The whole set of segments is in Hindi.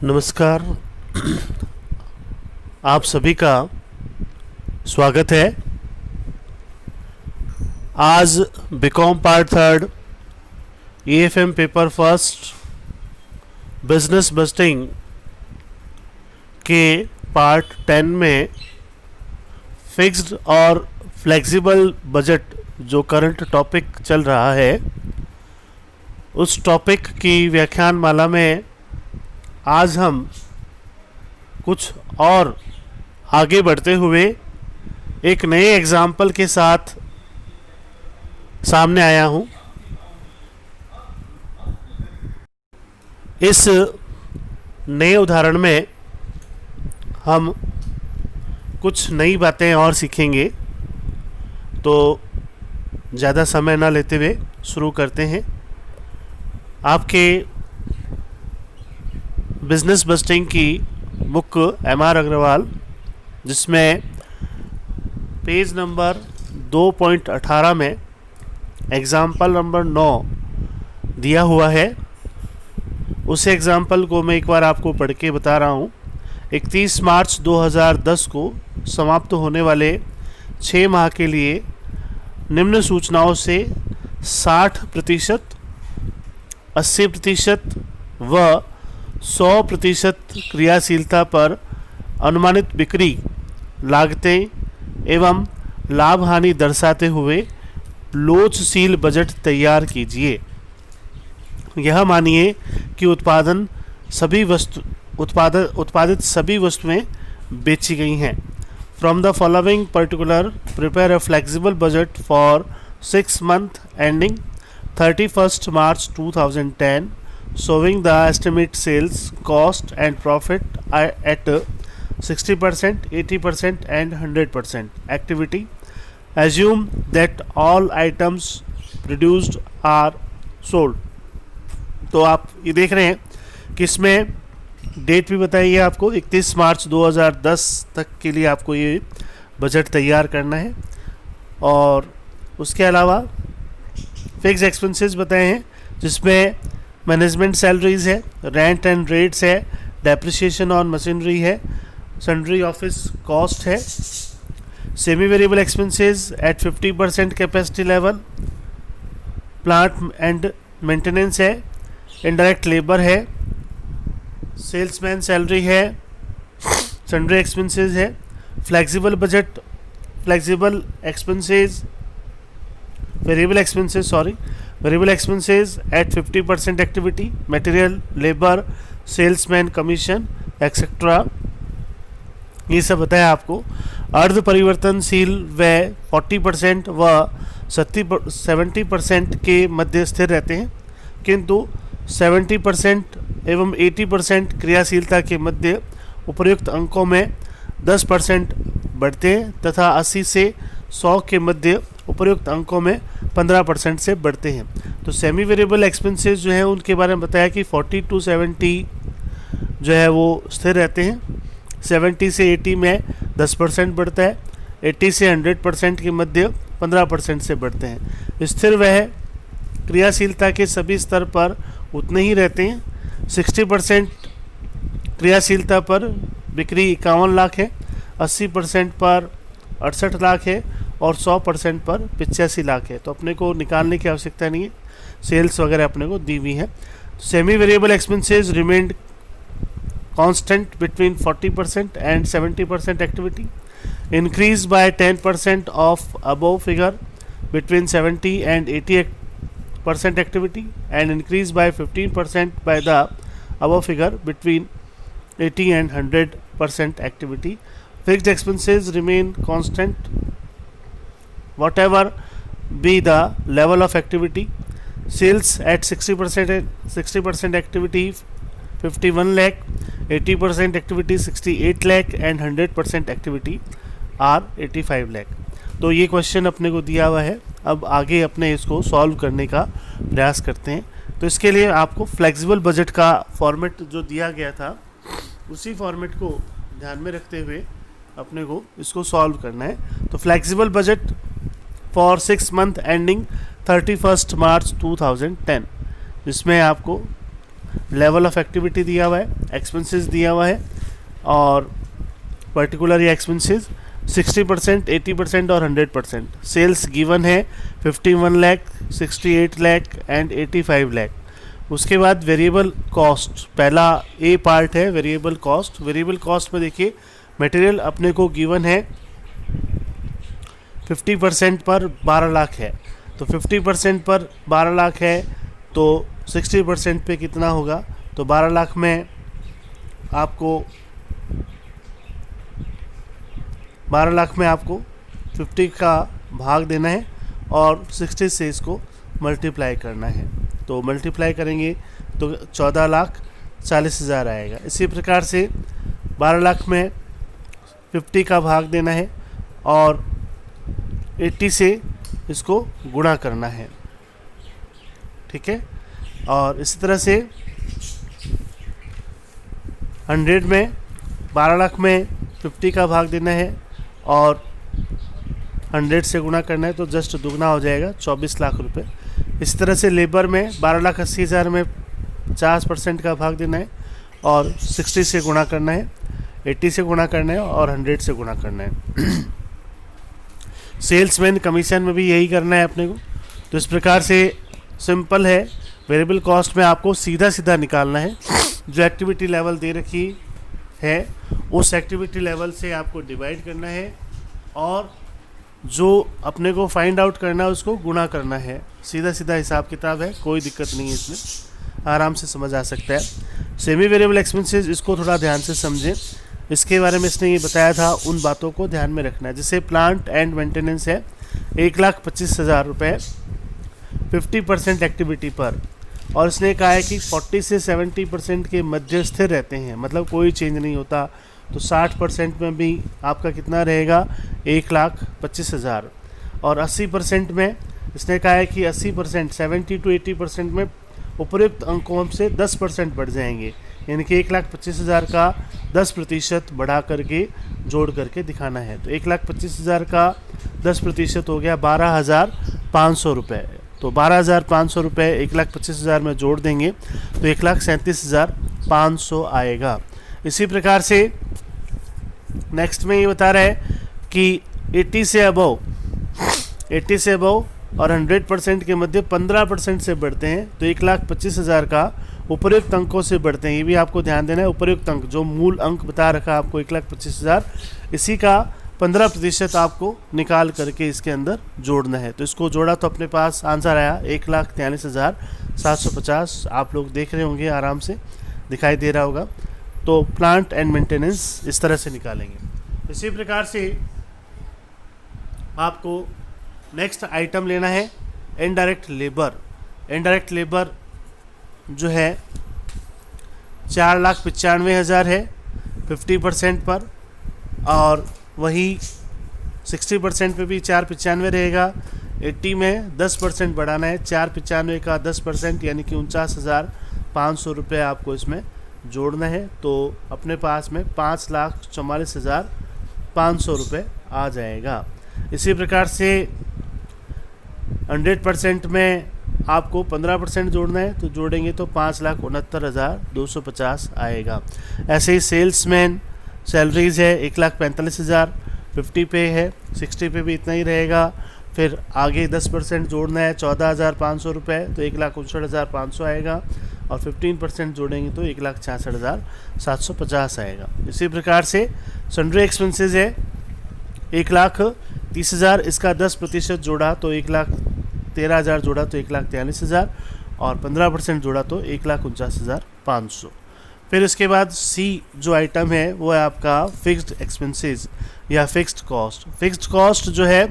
नमस्कार। आप सभी का स्वागत है। आज B Com part third EFM paper first business budgeting के पार्ट 10 में फिक्स्ड और फ्लेक्सिबल बजट जो करंट टॉपिक चल रहा है उस टॉपिक की व्याख्यान माला में आज हम कुछ और आगे बढ़ते हुए एक नए एग्जाम्पल के साथ सामने आया हूं। इस नए उदाहरण में हम कुछ नई बातें और सीखेंगे, तो ज़्यादा समय ना लेते हुए शुरू करते हैं। आपके बिजनेस बस्टिंग की बुक MR अग्रवाल, जिसमें पेज नंबर 2.18 में एग्ज़ाम्पल नंबर 9 दिया हुआ है, उस एग्ज़ाम्पल को मैं एक बार आपको पढ़ के बता रहा हूँ। 31 मार्च 2010 को समाप्त होने वाले 6 माह के लिए निम्न सूचनाओं से 60%, 80% व 100% क्रियाशीलता पर अनुमानित बिक्री लागतें एवं लाभ हानि दर्शाते हुए लोचशील बजट तैयार कीजिए। यह मानिए कि उत्पादित सभी वस्तुएं बेची गई हैं। From the following particular prepare a flexible budget for 6 month ending 31st March 2010, showing the estimate sales, cost and profit at 60%, 80% and 100% activity. Assume that all items produced are sold. तो आप ये देख रहे हैं कि इसमें डेट भी बताइए आपको 31 मार्च 2010 तक के लिए आपको ये बजट तैयार करना है। और उसके अलावा फिक्स एक्सपेंसेस बताए हैं, जिसमें मैनेजमेंट सैलरीज है, रेंट एंड रेट्स है, डेप्रिसिएशन ऑन मशीनरी है, सन्ड्री ऑफिस कॉस्ट है, semi variable expenses at 50% capacity level, plant and maintenance है, इनडायरेक्ट लेबर है, सेल्समैन सैलरी है, सन्ड्री एक्सपेंसेस है। Flexible budget, flexible expenses variable expenses at 50% activity, material, labor, salesman commission etcetera, ये सब बताया आपको। अर्ध परिवर्तनशील व्यय 40% व 70% के मध्य स्थिर रहते हैं, किंतु 70% एवं 80% क्रियाशीलता के मध्य उपर्युक्त अंकों में 10% बढ़ते हैं तथा 80 से 100 के मध्य उपर्युक्त अंकों में 15% से बढ़ते हैं। तो सेमी वेरिएबल एक्सपेंसेस जो है उनके बारे में बताया कि 40 to 70 जो है वो स्थिर रहते हैं, 70 से 80 में 10% बढ़ता है, 80 से 100% के मध्य 15% से बढ़ते हैं। स्थिर वह क्रियाशीलता के सभी स्तर पर उतने ही रहते हैं। 60% क्रियाशीलता पर बिक्री 51 लाख है, 80% पर 68 लाख है और 100% पर 85 लाख है। तो अपने को निकालने की आवश्यकता नहीं है, सेल्स वगैरह अपने को दी हुई है। Semi variable expenses remained constant between 40% and 70% activity, increase by 10% of above figure between 70 and 80% activity and increase by 15% by the above figure between 80 and 100% activity. Fixed expenses remain constant whatever be the level of activity. Sales at 60% activity 51 lakh, 80% activity 68 lakh and 100% activity are 85 lakh. तो ये क्वेश्चन अपने को दिया हुआ है। अब आगे अपने इसको सॉल्व करने का प्रयास करते हैं। तो इसके लिए आपको फ्लेक्सिबल बजट का फॉर्मेट जो दिया गया था उसी फॉर्मेट को ध्यान में रखते हुए अपने को इसको सॉल्व करना है। तो flexible budget for 6 month ending 31st March 2010, जिसमें आपको लेवल ऑफ एक्टिविटी दिया हुआ है, एक्सपेंसेस दिया हुआ है, और पर्टिकुलर ये एक्सपेंसेस 60%, 80% और 100%। सेल्स गिवन है 51 लाख, 68 लाख एंड 85 लाख। उसके बाद वेरिएबल कॉस्ट, पहला ए पार्ट है वेरिएबल कॉस्ट। वेरिएबल कॉस्ट में देखिए मटेरियल अपने को गिवन है 50% पर 12 लाख है, तो 50% पर 12 लाख है तो 60% पे कितना होगा, तो 12 लाख में आपको 50 का भाग देना है और 60 से इसको मल्टीप्लाई करना है। तो मल्टीप्लाई करेंगे तो 14,40,000 आएगा। इसी प्रकार से 12 लाख में 50 का भाग देना है और 80 से इसको गुणा करना है, ठीक है। और इसी तरह से 100 में 12 लाख में 50 का भाग देना है और 100 से गुणा करना है, तो जस्ट दुगना हो जाएगा 24 लाख रुपए। इस तरह से लेबर में 12,80,000 में 50% का भाग देना है और 60 से गुणा करना है, 80 से गुणा करना है और 100 से गुणा करना है। सेल्समैन कमीशन में भी यही करना है अपने को। तो इस प्रकार से सिंपल है, वेरिएबल कॉस्ट में आपको सीधा सीधा निकालना है। जो एक्टिविटी लेवल दे रखी है उस एक्टिविटी लेवल से आपको डिवाइड करना है और जो अपने को फाइंड आउट करना है उसको गुणा करना है। सीधा सीधा हिसाब किताब है, कोई दिक्कत नहीं है, इसमें आराम से समझ आ सकता है। सेमी वेरिएबल एक्सपेंसेस, इसको थोड़ा ध्यान से समझें, इसके बारे में इसने ये बताया था, उन बातों को ध्यान में रखना है। जैसे प्लांट एंड मेंटेनेंस है 1,25,000 रुपये 50% एक्टिविटी पर, और इसने कहा है कि 40 से 70% के मध्य स्थिर रहते हैं, मतलब कोई चेंज नहीं होता। तो 60% में भी आपका कितना रहेगा 1,25,000, और 80% में इसने कहा है कि 80% 70 to 80% में उपयुक्त अंकों से 10% बढ़ जाएंगे, यानी कि 1,25,000 का 10% बढ़ा करके जोड़ करके दिखाना है। तो 1,25,000 का 10% हो गया 12,500 रुपये। तो 12,500 रुपये 1,25,000 में जोड़ देंगे तो 1,37,500 आएगा। इसी प्रकार से नेक्स्ट में ये बता रहा है कि 80 से अबव और 100% के मध्य 15% से बढ़ते हैं तो 1,25,000 का उपयुक्त अंकों से बढ़ते हैं। ये भी आपको ध्यान देना है, उपयुक्त अंक जो मूल अंक बता रखा आपको 1,25,000, इसी का 15% आपको निकाल करके इसके अंदर जोड़ना है। तो इसको जोड़ा तो अपने पास आंसर आया 1,43,750। आप लोग देख रहे होंगे, आराम से दिखाई दे रहा होगा। तो प्लांट एंड मेंटेनेंस इस तरह से निकालेंगे। इसी प्रकार से आपको नेक्स्ट आइटम लेना है इनडायरेक्ट लेबर। इनडायरेक्ट लेबर जो है 4,95,000 है 50% पर, और वही 60% पे भी 4,95 रहेगा। 80 में 10% बढ़ाना है, 4,95 का 10% यानी कि 49,500 रुपये आपको इसमें जोड़ना है। तो अपने पास में 5,44,500 रुपये आ जाएगा। इसी प्रकार से 100% में आपको 15% जोड़ना है, तो जोड़ेंगे तो 5,69,250 आएगा। ऐसे ही सेल्समैन सैलरीज है 1,45,000 50 पे है, 60 पे भी इतना ही रहेगा। फिर आगे 10% जोड़ना है 14,500 रुपये, तो 1,59,500 आएगा, और 15% जोड़ेंगे तो 1,66,750 आएगा। इसी प्रकार से सन्ड्री एक्सपेंसेस है 1,30,000, इसका 10% जोड़ा तो 1,13,000 जोड़ा तो 1,43,000, और 15% जोड़ा तो 1,49,500। फिर इसके बाद सी जो आइटम है वो है आपका फिक्स्ड एक्सपेंसेस या फिक्स्ड कॉस्ट। फिक्स्ड कॉस्ट जो है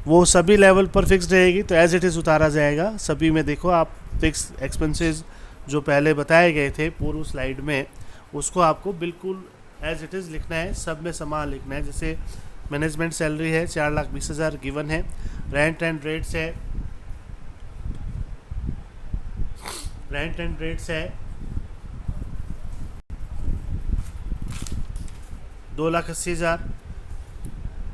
वो सभी लेवल पर फिक्स्ड रहेगी, तो एज इट इज़ उतारा जाएगा। सभी में देखो आप फिक्स्ड एक्सपेंसेस जो पहले बताए गए थे पूर्व स्लाइड में, उसको आपको बिल्कुल एज इट इज़ लिखना है, सब में समान लिखना है। जैसे मैनेजमेंट सैलरी है 4,20,000 गिवन है, रेंट एंड रेट्स है 2,80,000,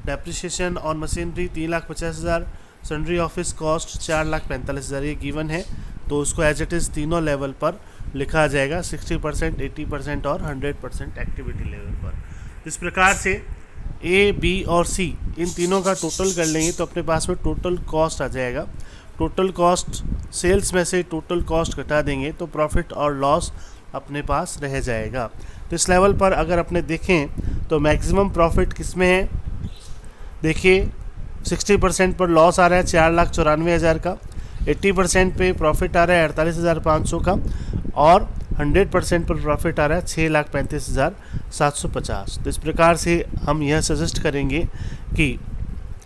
depreciation on machinery 3,50,000, sundry office cost 4,45,000 ये गिवन है। तो उसको एज इट इज़ तीनों लेवल पर लिखा जाएगा 60%, 80% और 100% एक्टिविटी लेवल पर। इस प्रकार से ए, बी और सी इन तीनों का टोटल कर लेंगे तो अपने पास में टोटल कॉस्ट आ जाएगा। टोटल कॉस्ट सेल्स में से टोटल कॉस्ट घटा देंगे तो प्रॉफिट और लॉस अपने पास रह जाएगा। तो इस लेवल पर अगर अपने देखें तो मैक्सिमम प्रॉफिट किस में है, देखिए 60% पर लॉस आ रहा है 4,94,000 का, 80% पे प्रॉफिट आ रहा है 48,500 का और 100% पर प्रॉफिट आ रहा है 6,35,750। तो इस प्रकार से हम यह सजेस्ट करेंगे कि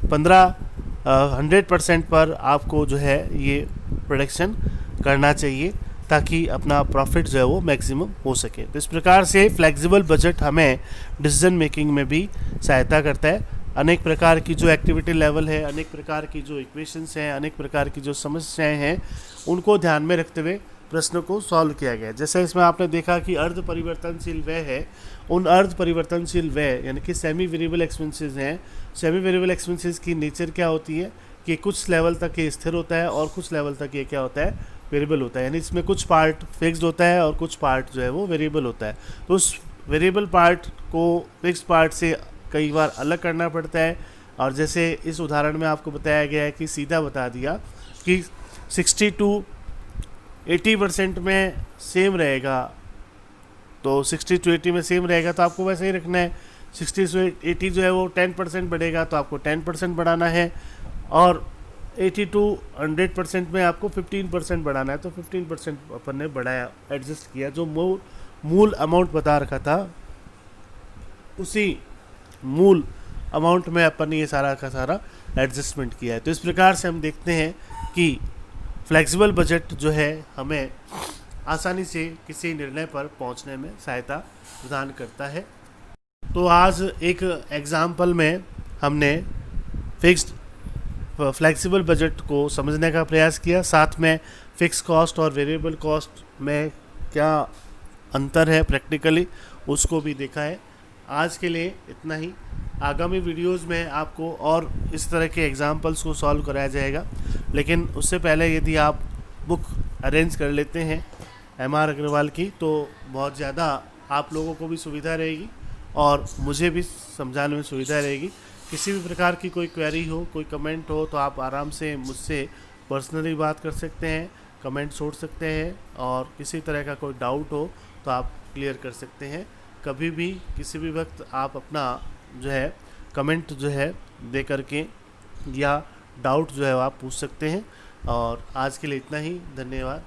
100% पर आपको जो है ये प्रोडक्शन करना चाहिए ताकि अपना प्रॉफिट जो है वो मैक्सिमम हो सके। तो इस प्रकार से फ्लेक्सिबल बजट हमें डिसीजन मेकिंग में भी सहायता करता है। अनेक प्रकार की जो एक्टिविटी लेवल है, अनेक प्रकार की जो इक्वेशंस हैं, अनेक प्रकार की जो समस्याएं हैं, उनको ध्यान में रखते हुए प्रश्न को सॉल्व किया गया। जैसे इसमें आपने देखा कि अर्ध परिवर्तनशील व्यय है, उन अर्ध परिवर्तनशील व्यय यानी कि सेमी वेरिएबल एक्सपेंसेस हैं। सेमी वेरिएबल एक्सपेंसेस की नेचर क्या होती है कि कुछ लेवल तक ये स्थिर होता है और कुछ लेवल तक ये क्या होता है, वेरिएबल होता है। यानी इसमें कुछ पार्ट फिक्स्ड होता है और कुछ पार्ट जो है वो वेरिएबल होता है। तो उस वेरिएबल पार्ट को फिक्स्ड पार्ट से कई बार अलग करना पड़ता है। और जैसे इस उदाहरण में आपको बताया गया है कि सीधा बता दिया कि 60 to 80% में सेम रहेगा, तो 60 to 80 में सेम रहेगा तो आपको वैसे ही रखना है। 60 से 80 जो है वो 10% बढ़ेगा तो आपको 10% बढ़ाना है, और 80 to 100% में आपको 15% बढ़ाना है तो 15% अपन ने बढ़ाया, एडजस्ट किया। जो मूल अमाउंट बता रखा था उसी मूल अमाउंट में अपन ने ये सारा का सारा एडजस्टमेंट किया है। तो इस प्रकार से हम देखते हैं कि फ्लेक्सिबल बजट जो है हमें आसानी से किसी निर्णय पर पहुंचने में सहायता प्रदान करता है। तो आज एक एग्जाम्पल में हमने फिक्स्ड फ्लेक्सिबल बजट को समझने का प्रयास किया, साथ में फिक्स कॉस्ट और वेरिएबल कॉस्ट में क्या अंतर है प्रैक्टिकली उसको भी देखा है। आज के लिए इतना ही। आगामी वीडियोस में आपको और इस तरह के एग्जाम्पल्स को सॉल्व कराया जाएगा, लेकिन उससे पहले यदि आप बुक अरेंज कर लेते हैं MR अग्रवाल की तो बहुत ज़्यादा आप लोगों को भी सुविधा रहेगी और मुझे भी समझाने में सुविधा रहेगी। किसी भी प्रकार की कोई क्वेरी हो, कोई कमेंट हो तो आप आराम से मुझसे पर्सनली बात कर सकते हैं, कमेंट छोड़ सकते हैं, और किसी तरह का कोई डाउट हो तो आप क्लियर कर सकते हैं। कभी भी किसी भी वक्त आप अपना जो है कमेंट जो है दे करके या डाउट जो है आप पूछ सकते हैं। और आज के लिए इतना ही। धन्यवाद।